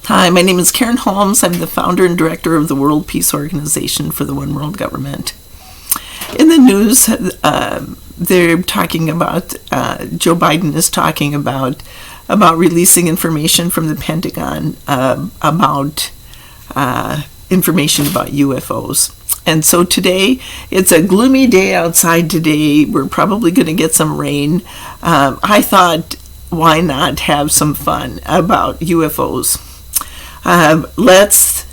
Hi, my name is Karen Holmes. I'm the founder and director of the World Peace Organization for the One World Government. In the news, they're talking about, Joe Biden is talking about releasing information from the Pentagon about information about UFOs. And so today, it's a gloomy day outside today. We're probably going to get some rain. I thought, why not have some fun about UFOs? Let's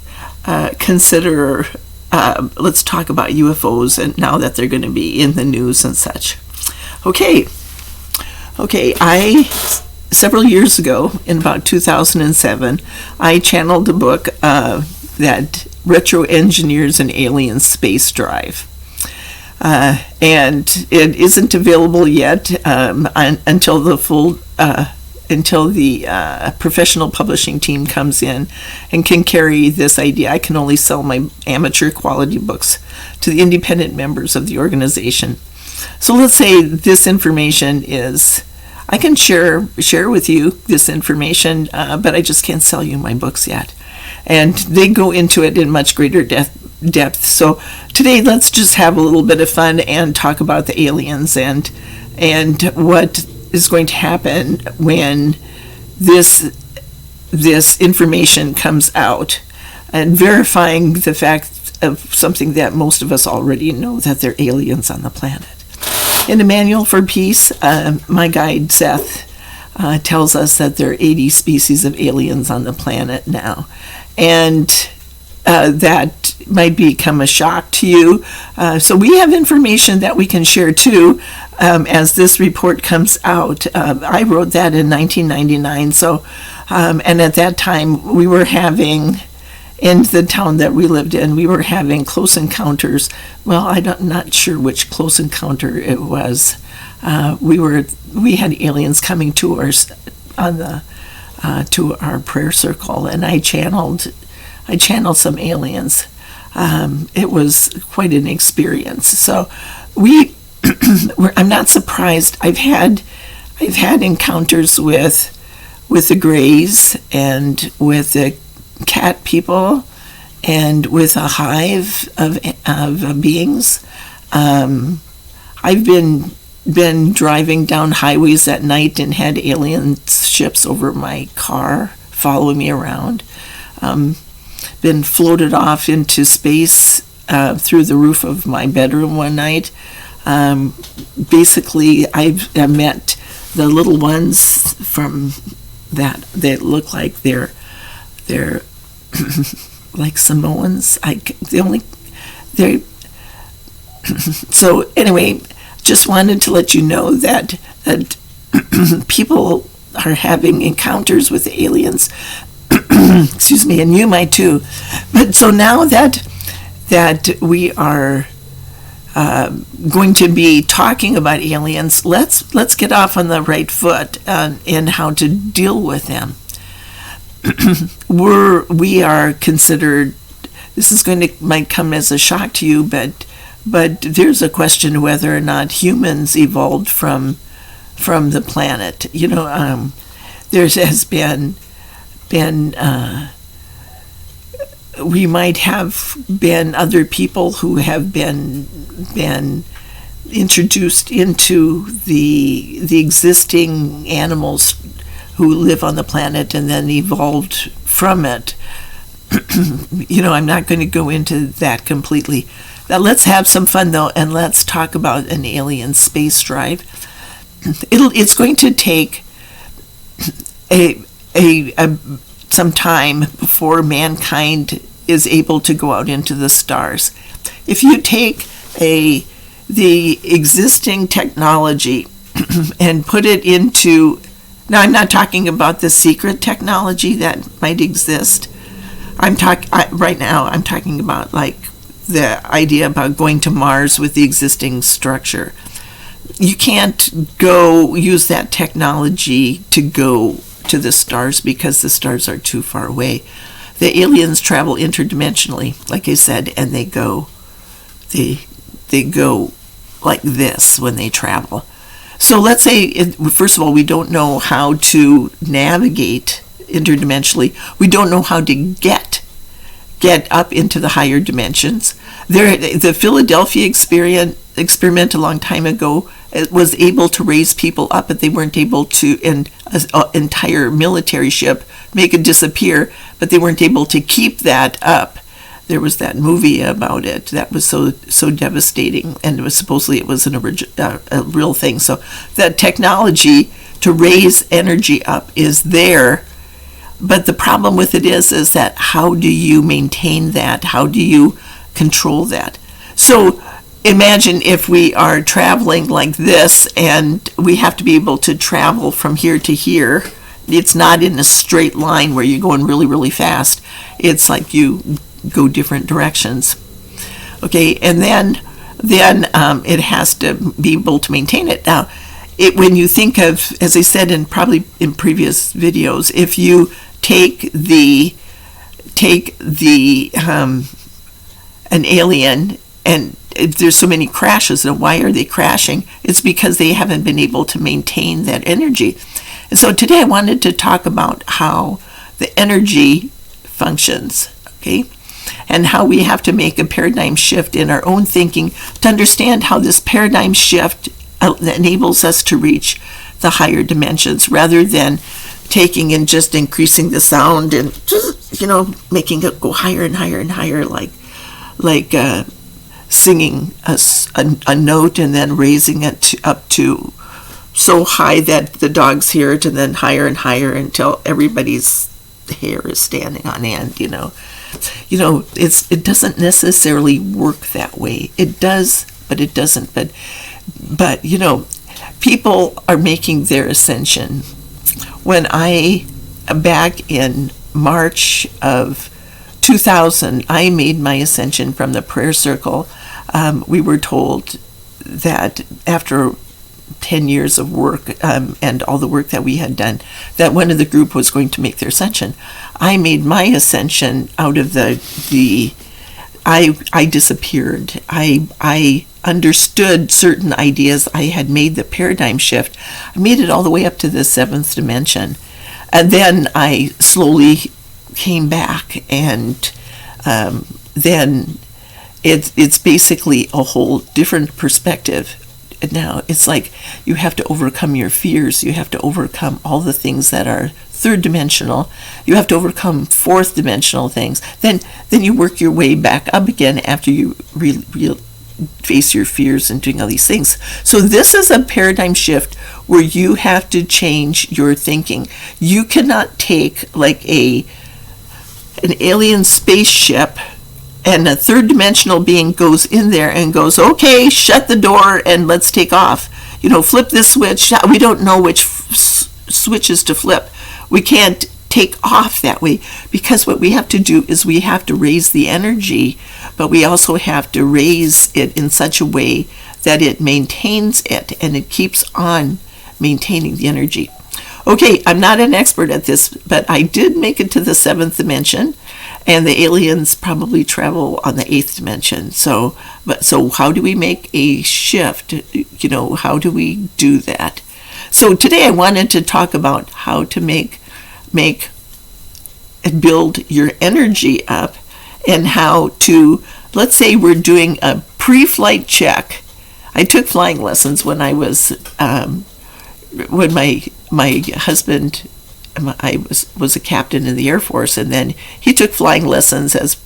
talk about UFOs and now that they're going to be in the news and such. Okay, several years ago, in about 2007, I channeled a book that retro-engineers an alien space drive. And it isn't available yet until the professional publishing team comes in and can carry this idea. I can only sell my amateur quality books to the independent members of the organization. So let's say this information is, I can share with you this information, but I just can't sell you my books yet. And they go into it in much greater depth. So today, let's just have a little bit of fun and talk about the aliens and what is going to happen when this information comes out, and verifying the fact of something that most of us already know, that they're aliens on the planet. In the Manual for Peace, my guide Seth tells us that there are 80 species of aliens on the planet now, and that might become a shock to you. So we have information that we can share too as this report comes out. I wrote that in 1999. So, and at that time we were having, in the town that we lived in, we were having close encounters. Well, I'm not sure which close encounter it was. We had aliens coming to us to our prayer circle, and I channeled some aliens. It was quite an experience. So I'm not surprised. I've had encounters with the Greys and with the cat people and with a hive of beings. I've been driving down highways at night and had alien ships over my car following me around. Been floated off into space through the roof of my bedroom one night. Basically, I've met the little ones from that. They look like they're like Samoans. So anyway, just wanted to let you know that people are having encounters with aliens. Excuse me, and you might too. But so now that we are going to be talking about aliens, let's get off on the right foot in how to deal with them. We are considered. This is might come as a shock to you, but there's a question whether or not humans evolved from the planet. There has been we might have been other people who have been introduced into the existing animals who live on the planet and then evolved from it. I'm not going to go into that completely. Now let's have some fun though, and let's talk about an alien space drive. It's going to take some time before mankind is able to go out into the stars. If you take the existing technology and put it into, now I'm not talking about the secret technology that might exist. Right now I'm talking about like the idea about going to Mars with the existing structure. You can't go use that technology to go to the stars because the stars are too far away. The aliens travel interdimensionally, like I said, and they go like this when they travel. So let's say, first of all, we don't know how to navigate interdimensionally. We don't know how to get up into the higher dimensions. The Philadelphia experiment a long time ago was able to raise people up, but they weren't able to, in an entire military ship, make it disappear, but they weren't able to keep that up. There was that movie about it that was so devastating, and supposedly it was a real thing. So that technology to raise energy up is there, but the problem with it is that how do you maintain that? How do you control that? So imagine if we are traveling like this, and we have to be able to travel from here to here. It's not in a straight line where you're going really, really fast. It's like you go different directions. Okay, and then it has to be able to maintain it. Now, when you think of, as I said in previous videos, if you take an alien, and there's so many crashes, and why are they crashing? It's because they haven't been able to maintain that energy. And so today I wanted to talk about how the energy functions, okay? And how we have to make a paradigm shift in our own thinking to understand how this paradigm shift enables us to reach the higher dimensions, rather than taking and just increasing the sound and just, making it go higher and higher and higher, like singing a note and then raising it up to so high that the dogs hear it, and then higher and higher until everybody's hair is standing on end. It doesn't necessarily work that way. It does, but it doesn't. But people are making their ascension. When back in March of 2000, I made my ascension from the prayer circle. We were told that after 10 years of work and all the work that we had done, that one of the group was going to make their ascension. I made my ascension out of I disappeared. I understood certain ideas. I had made the paradigm shift. I made it all the way up to the 7th dimension. And then I slowly came back, and then it's basically a whole different perspective. Now it's like you have to overcome your fears. You have to overcome all the things that are third dimensional. You have to overcome fourth dimensional things. Then you work your way back up again after you face your fears and doing all these things. So this is a paradigm shift where you have to change your thinking. You cannot take like an alien spaceship, and a third dimensional being goes in there and goes, okay, shut the door and let's take off. Flip this switch. We don't know which switches to flip. We can't take off that way, because what we have to do is we have to raise the energy, but we also have to raise it in such a way that it maintains it, and it keeps on maintaining the energy. Okay, I'm not an expert at this, but I did make it to the 7th dimension, and the aliens probably travel on the 8th dimension. So how do we make a shift? How do we do that? So today I wanted to talk about how to make and build your energy up, and how to, let's say we're doing a pre-flight check. I took flying lessons when I was when my husband, I was a captain in the Air Force, and then he took flying lessons as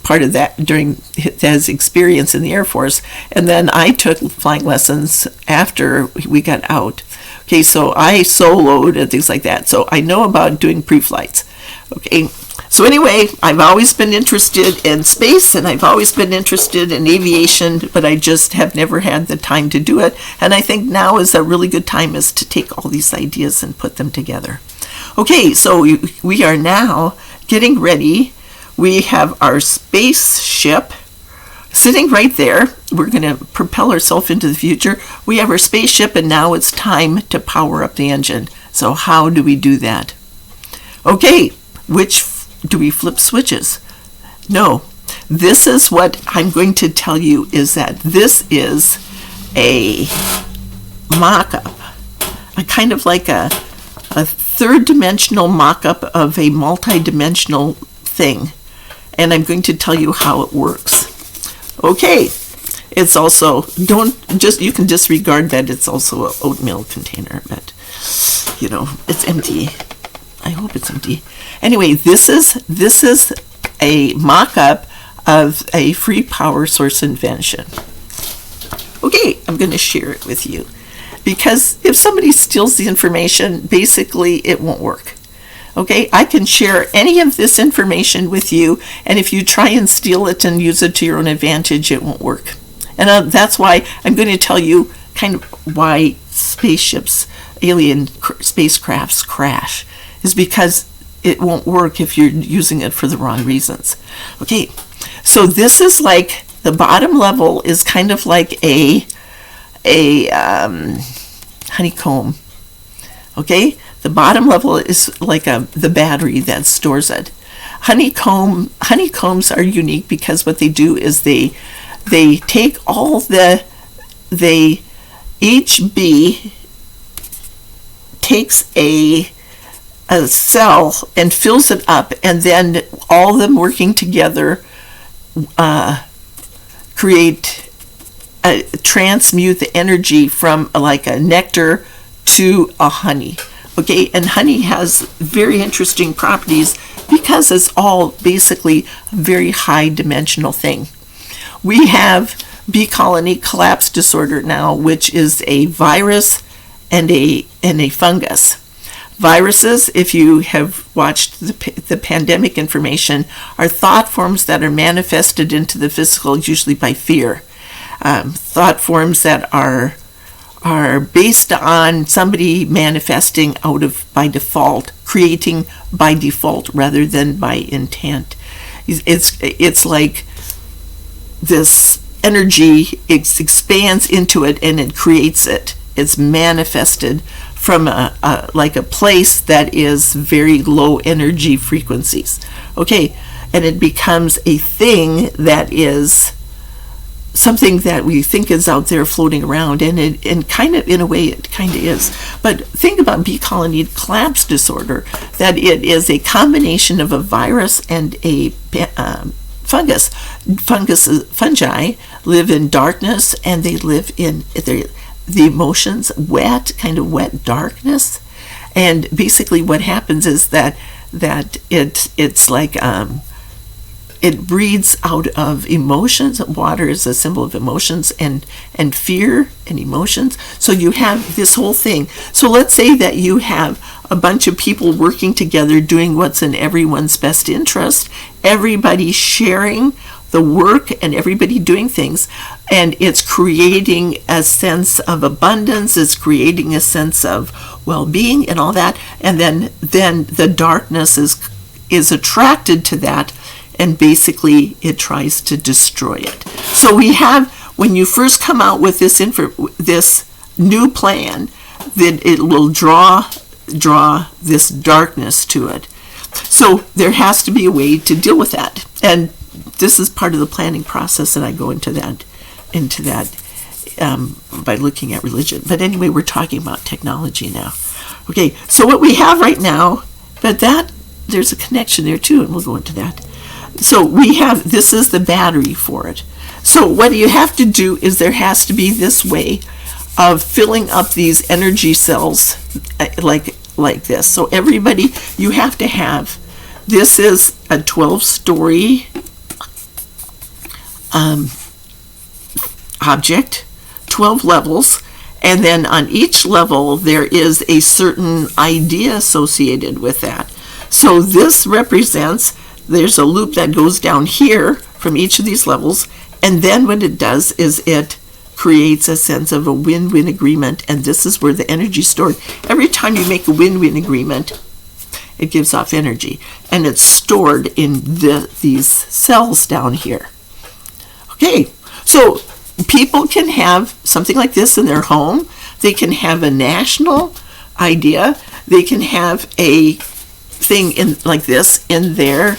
part of that during his experience in the Air Force, and then I took flying lessons after we got out. Okay, so I soloed and things like that, so I know about doing pre-flights. Okay, so anyway, I've always been interested in space, and I've always been interested in aviation, but I just have never had the time to do it. And I think now is a really good time is to take all these ideas and put them together. Okay, so we are now getting ready. We have our spaceship sitting right there. We're going to propel ourselves into the future. We have our spaceship, and now it's time to power up the engine. So how do we do that? Okay, do we flip switches? No. This is what I'm going to tell you, is that this is a mock-up, a kind of like a third dimensional mock-up of a multi-dimensional thing. And I'm going to tell you how it works. Okay, it's also, you can disregard that it's also an oatmeal container, but, it's empty. I hope it's empty. Anyway, this is a mock-up of a free power source invention. Okay, I'm going to share it with you. Because if somebody steals the information, basically it won't work. Okay, I can share any of this information with you, and if you try and steal it and use it to your own advantage, it won't work. And that's why I'm going to tell you kind of why spaceships, alien spacecrafts crash, is because it won't work if you're using it for the wrong reasons. Okay, so this is like, the bottom level is kind of like a honeycomb. Okay, the bottom level is like the battery that stores it. Honeycombs are unique because what they do is they take each bee takes a cell and fills it up, and then all of them working together transmute the energy from like a nectar to a honey. Okay, and honey has very interesting properties because it's all basically a very high dimensional thing. We have bee colony collapse disorder now, which is a virus and a fungus. Viruses, if you have watched the pandemic information, are thought forms that are manifested into the physical, usually by fear. Thought forms that are based on somebody manifesting by default, creating by default rather than by intent. It's like this energy expands into it and it creates it. It's manifested from a place that is very low energy frequencies. Okay, and it becomes a thing that is something that we think is out there floating around, and kind of, in a way, it kind of is. But think about bee colony collapse disorder, that it is a combination of a virus and a fungus. Fungi live in darkness, and they live in the emotions, kind of wet darkness. And basically what happens is that it's like it breeds out of emotions. Water is a symbol of emotions and fear and emotions. So you have this whole thing. So let's say that you have a bunch of people working together doing what's in everyone's best interest, everybody sharing the work and everybody doing things, and it's creating a sense of abundance, it's creating a sense of well-being and all that, and then the darkness is attracted to that, and basically it tries to destroy it. So we have, when you first come out with this new plan, then it will draw this darkness to it. So there has to be a way to deal with that, and this is part of the planning process, and I go into that by looking at religion. But anyway, we're talking about technology now. Okay, so what we have right now, but there's a connection there too, and we'll go into that. So this is the battery for it. So what you have to do is there has to be this way of filling up these energy cells like this. So everybody, you have to have, this is a 12-story object, 12 levels, and then on each level there is a certain idea associated with that. So this represents, there's a loop that goes down here from each of these levels, and then what it does is it creates a sense of a win-win agreement, and this is where the energy is stored. Every time you make a win-win agreement, it gives off energy, and it's stored in these cells down here. Okay, so people can have something like this in their home. They can have a national idea. They can have a thing like this in their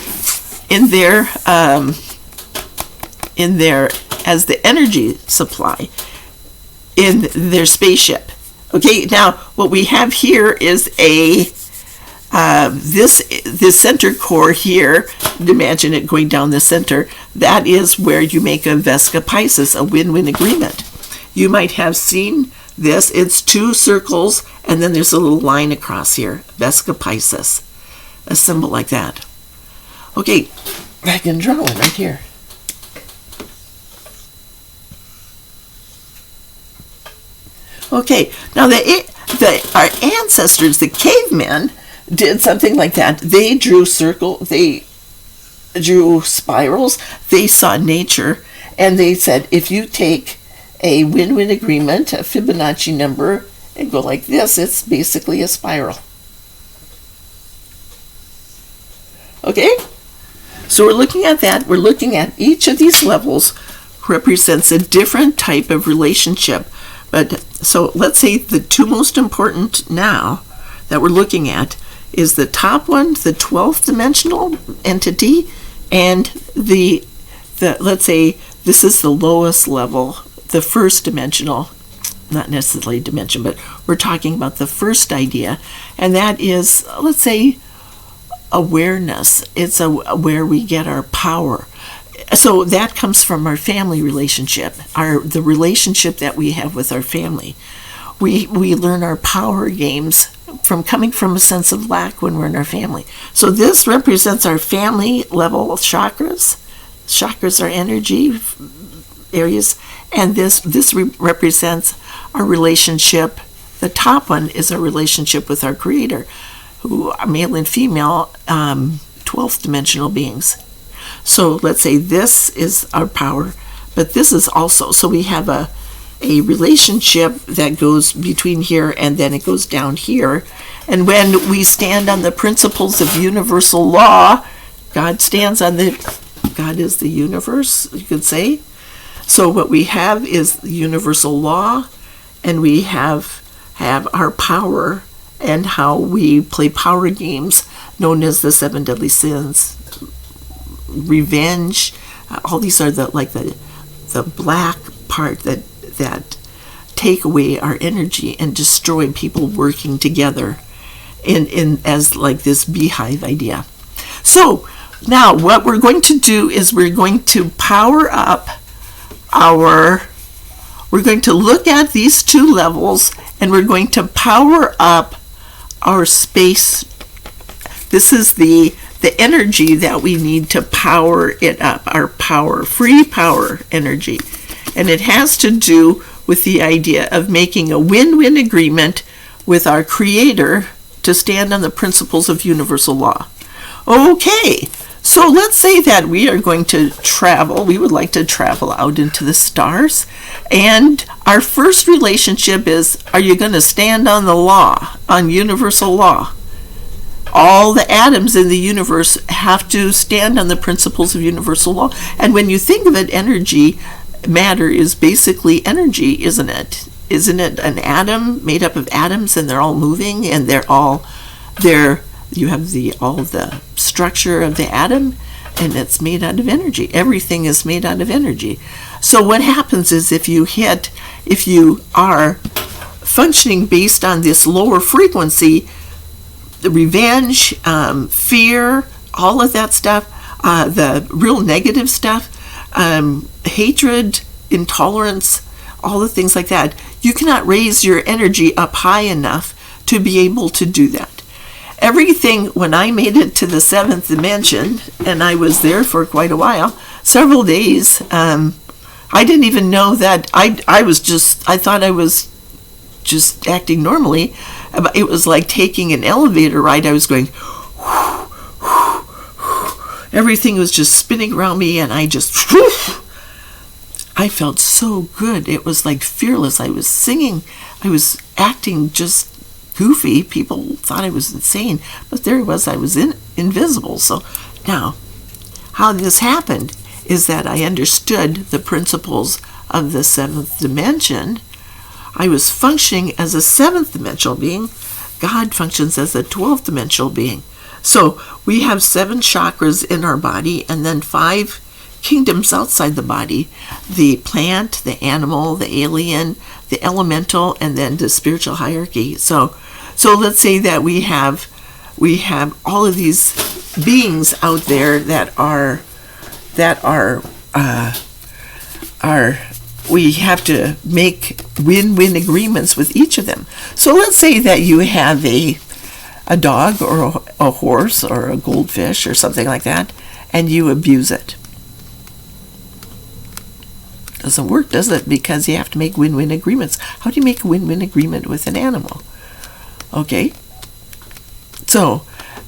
as the energy supply in their spaceship. Okay, now what we have here is this center core here, imagine it going down the center, that is where you make a Vesca Pisces, a win-win agreement. You might have seen this. It's two circles, and then there's a little line across here, Vesca Pisces, a symbol like that. Okay, I can draw one right here. Okay, now our ancestors, the cavemen, did something like that. They drew they drew spirals, they saw nature, and they said, if you take a win-win agreement, a Fibonacci number, and go like this, it's basically a spiral. Okay? So we're looking at that. We're looking at each of these levels represents a different type of relationship. But so let's say the two most important now that we're looking at is the top one, the 12th dimensional entity, and the let's say this is the lowest level, the first dimensional, not necessarily dimension, but we're talking about the first idea, and that is, let's say, awareness. It's where we get our power. So that comes from our family relationship, the relationship that we have with our family. We learn our power games from coming from a sense of lack when we're in our family. So this represents our family level of chakras. Chakras are energy areas, and this represents our relationship. The top one is our relationship with our Creator, who are male and female, 12th dimensional beings. So let's say this is our power, but this is also, so we have a relationship that goes between here and then it goes down here. And when we stand on the principles of universal law, God is the universe, you could say. So what we have is the universal law, and we have our power and how we play power games known as the 7 deadly sins. Revenge, all these are the black part that take away our energy and destroy people working together in as like this beehive idea. So now what we're going to do is we're going to power up we're going to look at these two levels, and we're going to power up our space. This is the energy that we need to power it up, our power, free power energy. And it has to do with the idea of making a win-win agreement with our Creator to stand on the principles of universal law. Okay, so let's say that we are going to travel. We would like to travel out into the stars. And our first relationship is, are you going to stand on the law, on universal law? All the atoms in the universe have to stand on the principles of universal law. And when you think of it, energy, matter is basically energy, isn't it? Isn't it an atom made up of atoms, and they're all moving, and you have all the structure of the atom, and it's made out of energy. Everything is made out of energy. So what happens is if you are functioning based on this lower frequency, the revenge, fear, all of that stuff, the real negative stuff, hatred, intolerance, all the things like that, you cannot raise your energy up high enough to be able to do that. Everything, when I made it to the 7th dimension, and I was there for quite a while, several days, I didn't even know that I thought I was just acting normally. It was like taking an elevator ride. I was going, everything was just spinning around me, and I felt so good. It was like fearless. I was singing. I was acting just goofy. People thought I was insane, but there it was. I was invisible. So now, how this happened is that I understood the principles of the 7th dimension. I was functioning as a 7th dimensional being. God functions as a 12th dimensional being. So we have 7 chakras in our body, and then 5 kingdoms outside the body: the plant, the animal, the alien, the elemental, and then the spiritual hierarchy. So let's say that we have we have all of these beings out there that are we have to make win-win agreements with each of them. So let's say that you have a dog or a horse or a goldfish or something like that, and you abuse it. Doesn't work, does it? Because you have to make win-win agreements. How do you make a win-win agreement with an animal? Okay. So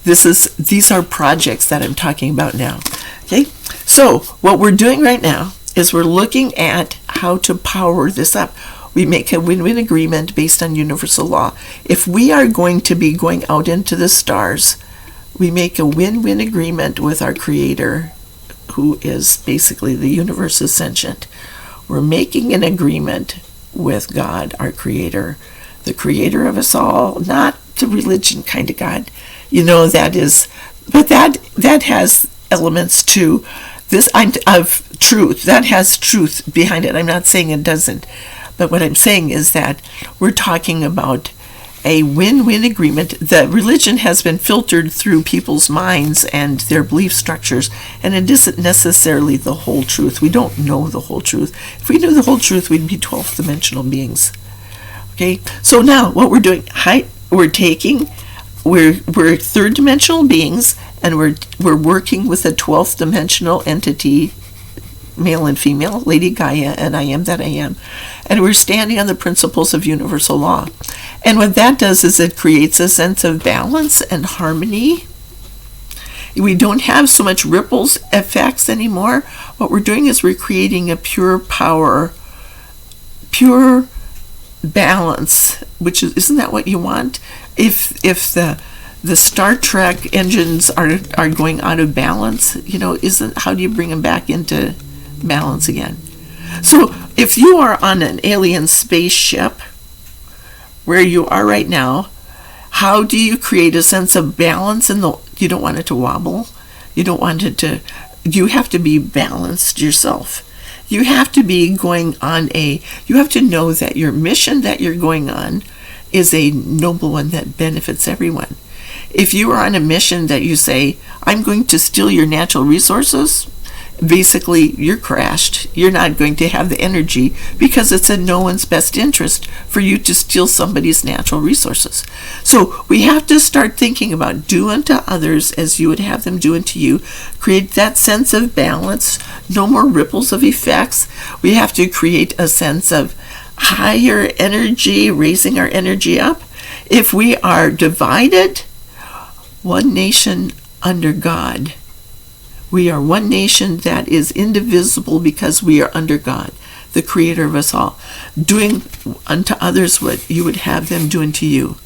these are projects that I'm talking about now. Okay. So what we're doing right now is we're looking at how to power this up. We make a win-win agreement based on universal law. If we are going to be going out into the stars, we make a win-win agreement with our Creator, who is basically the universe is sentient. We're making an agreement with God, our Creator, the Creator of us all, not the religion kind of God. That is, but that has elements to this of truth. That has truth behind it. I'm not saying it doesn't. But what I'm saying is that we're talking about a win-win agreement. The religion has been filtered through people's minds and their belief structures, and it isn't necessarily the whole truth. We don't know the whole truth. If we knew the whole truth, we'd be 12th dimensional beings. Okay, so now what we're doing, we're third dimensional beings, and we're working with a 12th dimensional entity, male and female, Lady Gaia, and I am that I am. And we're standing on the principles of universal law. And what that does is it creates a sense of balance and harmony. We don't have so much ripples effects anymore. What we're doing is we're creating a pure power, pure balance, which isn't that what you want? If the Star Trek engines are going out of balance, how do you bring them back into balance again? So if you are on an alien spaceship where you are right now, how do you create a sense of balance you don't want it to wobble? You don't want it to, you have to be balanced yourself. You have to be going on you have to know that your mission that you're going on is a noble one that benefits everyone. If you are on a mission that you say, I'm going to steal your natural resources, basically you're crashed. You're not going to have the energy because it's in no one's best interest for you to steal somebody's natural resources. So we have to start thinking about do unto others as you would have them do unto you. Create that sense of balance, no more ripples of effects. We have to create a sense of higher energy, raising our energy up. If we are divided, one nation under God. We are one nation that is indivisible because we are under God, the Creator of us all, doing unto others what you would have them do unto you.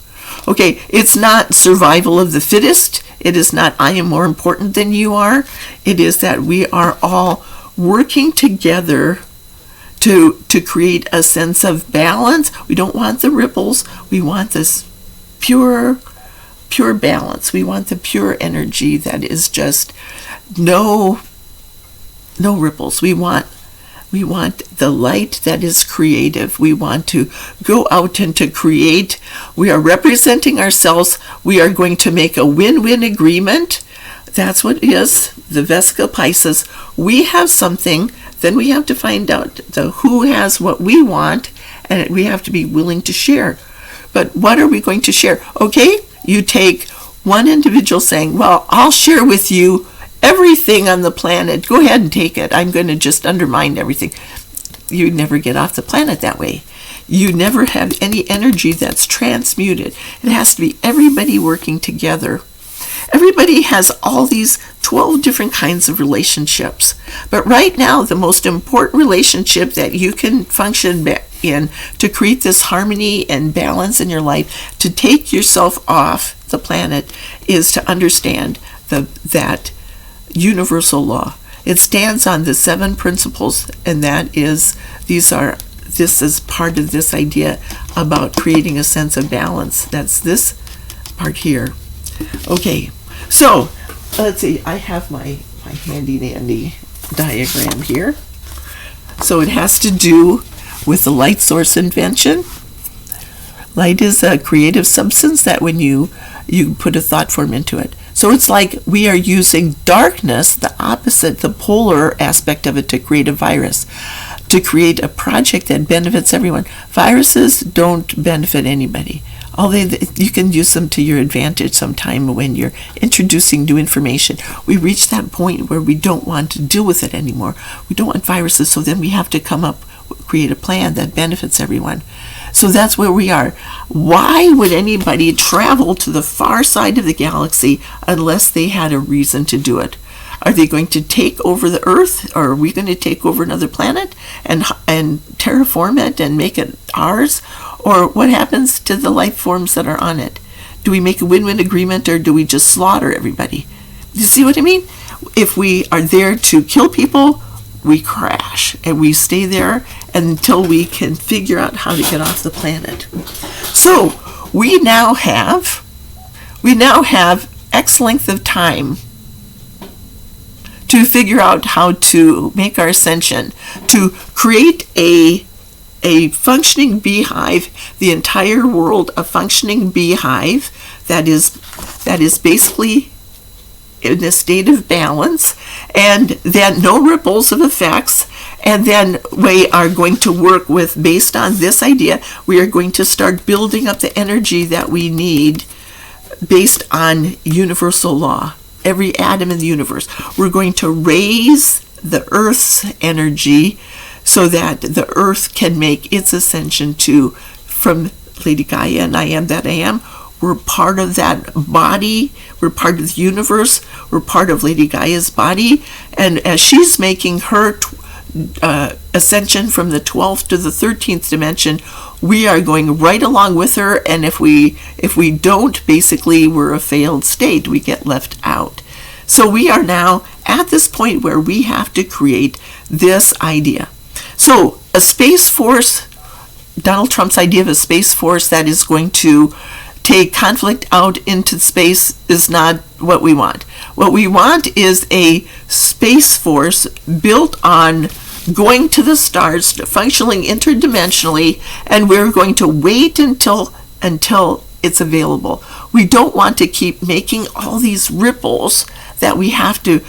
Okay, it's not survival of the fittest. It is not I am more important than you are. It is that we are all working together to create a sense of balance. We don't want the ripples. We want this pure balance. We want the pure energy that is just no ripples. We want the light that is creative. We want to go out and to create. We are representing ourselves. We are going to make a win-win agreement. That's what it is. The Vesica Pisces. We have something. Then we have to find out who has what we want, and we have to be willing to share. But what are we going to share? Okay, you take one individual saying, well, I'll share with you everything on the planet. Go ahead and take it. I'm going to just undermine everything. You never get off the planet that way. You never have any energy that's transmuted. It has to be everybody working together. Everybody has all these 12 different kinds of relationships. But right now, the most important relationship that you can function in to create this harmony and balance in your life, to take yourself off the planet, is to understand that universal law. It stands on the 7 principles, and this is part of this idea about creating a sense of balance. That's this part here. Okay, so let's see, I have my handy dandy diagram here. So it has to do with the light source invention. Light is a creative substance that when you put a thought form into it. So it's like we are using darkness, the opposite, the polar aspect of it, to create a virus, to create a project that benefits everyone. Viruses don't benefit anybody. You can use them to your advantage sometime when you're introducing new information. We reach that point where we don't want to deal with it anymore. We don't want viruses, so then we have to create a plan that benefits everyone. So that's where we are. Why would anybody travel to the far side of the galaxy unless they had a reason to do it? Are they going to take over the Earth, or are we going to take over another planet and terraform it and make it ours? Or what happens to the life forms that are on it? Do we make a win-win agreement, or do we just slaughter everybody? You see what I mean? If we are there to kill people, we crash and we stay there until we can figure out how to get off the planet. So we now have X length of time to figure out how to make our ascension, to create a functioning beehive, the entire world a functioning beehive that is basically in a state of balance, and then no ripples of effects. And then we are going to work with, based on this idea, we are going to start building up the energy that we need based on universal law. Every atom in the universe. We're going to raise the Earth's energy so that the Earth can make its ascension from Lady Gaia and I am that I am. We're part of that body. We're part of the universe. We're part of Lady Gaia's body. And as she's making her ascension from the 12th to the 13th dimension, we are going right along with her. And if we don't, basically we're a failed state. We get left out. So we are now at this point where we have to create this idea. So a space force, Donald Trump's idea of a space force that is going to take conflict out into space, is not what we want. What we want is a space force built on going to the stars, functioning interdimensionally, and we're going to wait until it's available. We don't want to keep making all these ripples that we have to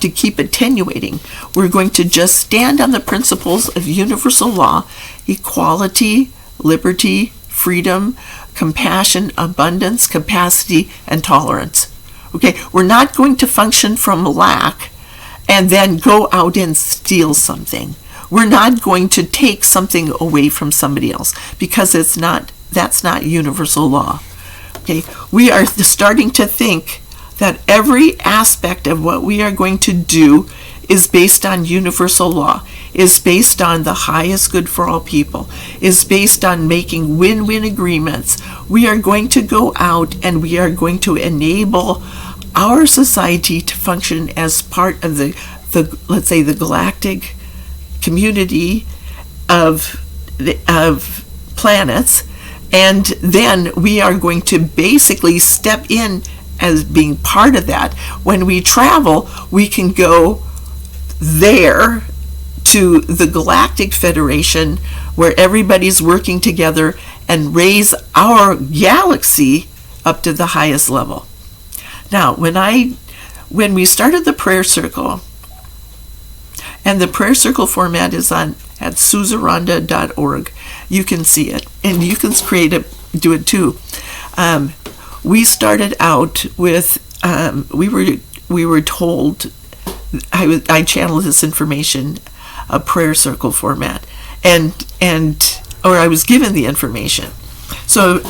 keep attenuating. We're going to just stand on the principles of universal law, equality, liberty, freedom, compassion, abundance, capacity, and tolerance. Okay, we're not going to function from lack and then go out and steal something. We're not going to take something away from somebody else, because that's not universal law. Okay, we are starting to think that every aspect of what we are going to do is based on universal law, is based on the highest good for all people, is based on making win-win agreements. We are going to go out and we are going to enable our society to function as part of the let's say the galactic community of planets, and then we are going to basically step in as being part of that. When we travel, we can go there to the Galactic Federation where everybody's working together and raise our galaxy up to the highest level. Now, when we started the prayer circle, and the prayer circle format is at suzeranda.org, you can see it, and you can do it too. We started out with we were told, I channeled this information, a prayer circle format, or I was given the information. So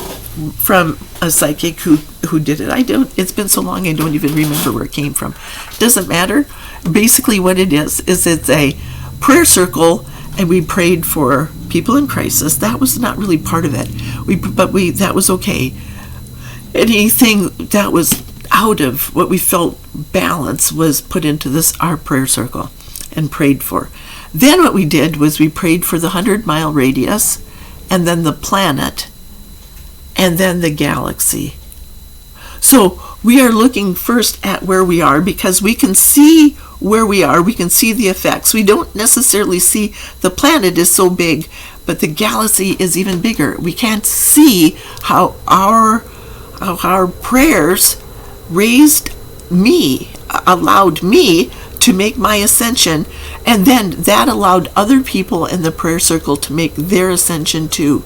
from a psychic who did it. It's been so long I don't even remember where it came from. It doesn't matter. Basically what it is it's a prayer circle, and we prayed for people in crisis. That was not really part of it. That was okay. Anything that was out of what we felt balance was put into our prayer circle and prayed for. Then what we did was we prayed for the 100-mile radius, and then the planet, and then the galaxy. So we are looking first at where we are, because we can see where we are. We can see the effects. We don't necessarily see the planet is so big, but the galaxy is even bigger. We can't see how our prayers raised me, allowed me to make my ascension, and then that allowed other people in the prayer circle to make their ascension too.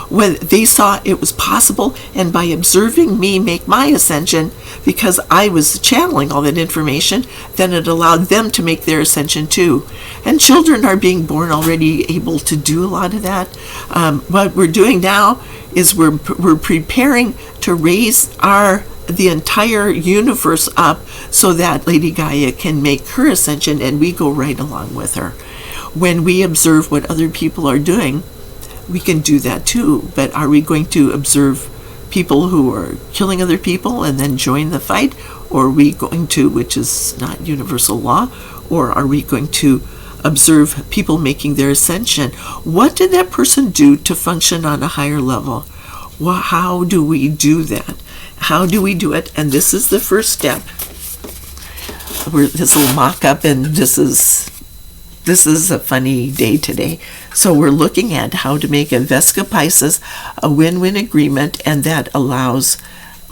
When they saw it was possible, and by observing me make my ascension, because I was channeling all that information, then it allowed them to make their ascension too. And children are being born already able to do a lot of that. What we're doing now is we're preparing to raise the entire universe up so that Lady Gaia can make her ascension, and we go right along with her. When we observe what other people are doing, we can do that too. But are we going to observe people who are killing other people and then join the fight? Or are we going to, which is not universal law, or are we going to observe people making their ascension? What did that person do to function on a higher level? Well, how do we do that? How do we do it? And this is the first step. This little mock-up, and this is a funny day today. So we're looking at how to make a Vesca Pisces a win-win agreement, and that allows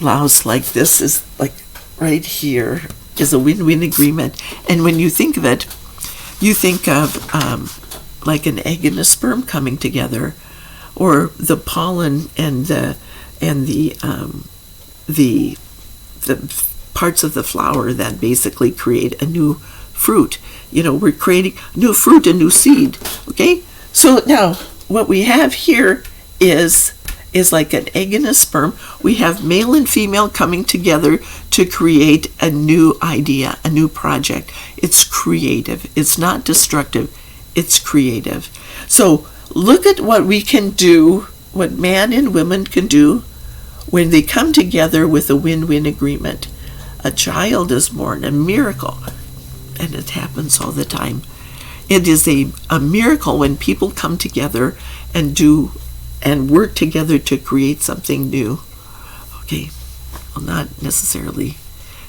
like this is like right here is a win-win agreement. And when you think of it, you think of like an egg and a sperm coming together, or the pollen and the parts of the flower that basically create a new fruit. We're creating new fruit, a new seed. Okay, so now what we have here is like an egg and a sperm. We have male and female coming together to create a new idea, a new project. It's creative. It's not destructive. It's creative. So look at what we can do, what man and women can do when they come together with a win-win agreement. A child is born, a miracle. And it happens all the time. It is a miracle when people come together and do and work together to create something new. Okay, well, not necessarily.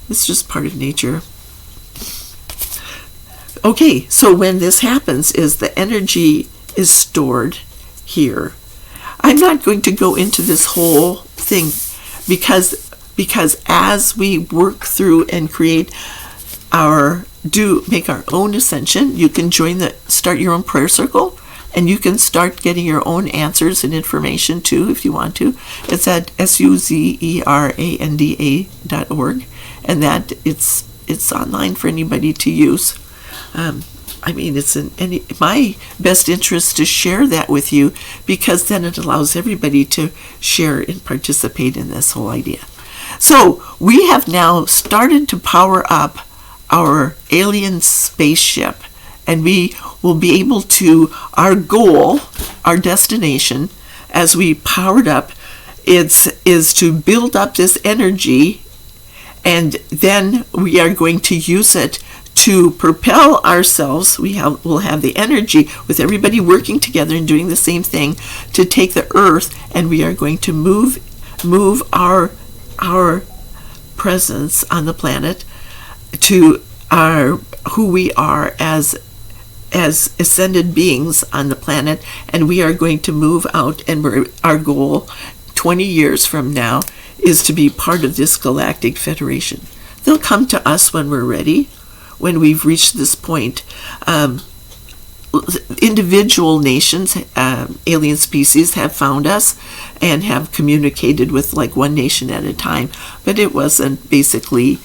It's just part of nature. Okay, so when this happens is the energy is stored here. I'm not going to go into this whole thing because as we work through and create make our own ascension, you can start your own prayer circle, and you can start getting your own answers and information too if you want to. It's at suzeranda.org, and that it's online for anybody to use. It's in my best interest to share that with you, because then it allows everybody to share and participate in this whole idea. So we have now started to power up our alien spaceship, and we will be able to, our goal, our destination, as we powered up, is to build up this energy, and then we are going to use it to propel ourselves. We'll have the energy with everybody working together and doing the same thing to take the Earth, and we are going to move our presence on the planet to who we are as ascended beings on the planet, and we are going to move out, and our goal 20 years from now is to be part of this galactic federation. They'll come to us when we're ready, when we've reached this point. Individual nations, alien species, have found us and have communicated with like one nation at a time, but it wasn't basically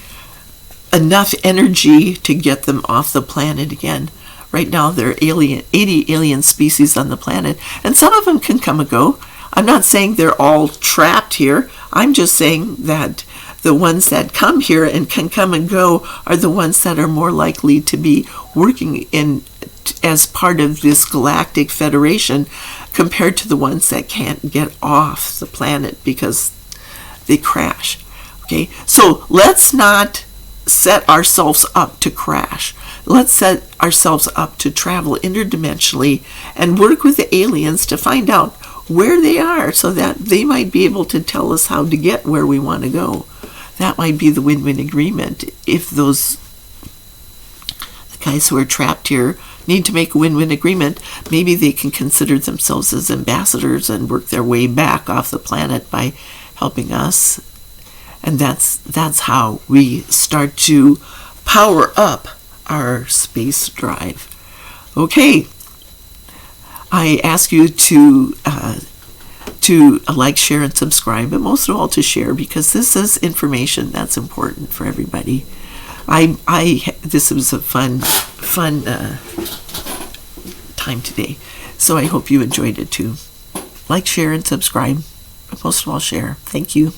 enough energy to get them off the planet again. Right now there are 80 alien species on the planet, and some of them can come and go. I'm not saying they're all trapped here. I'm just saying that the ones that come here and can come and go are the ones that are more likely to be working as part of this galactic federation, compared to the ones that can't get off the planet because they crash. Okay, so let's not set ourselves up to crash. Let's set ourselves up to travel interdimensionally and work with the aliens to find out where they are, so that they might be able to tell us how to get where we want to go. That might be the win-win agreement if those guys who are trapped here need to make a win-win agreement. Maybe they can consider themselves as ambassadors and work their way back off the planet by helping us. And that's how we start to power up our space drive. Okay, I ask you to like, share, and subscribe, but most of all to share, because this is information that's important for everybody. This was a fun time today, so I hope you enjoyed it too. Like, share, and subscribe, but most of all share. Thank you.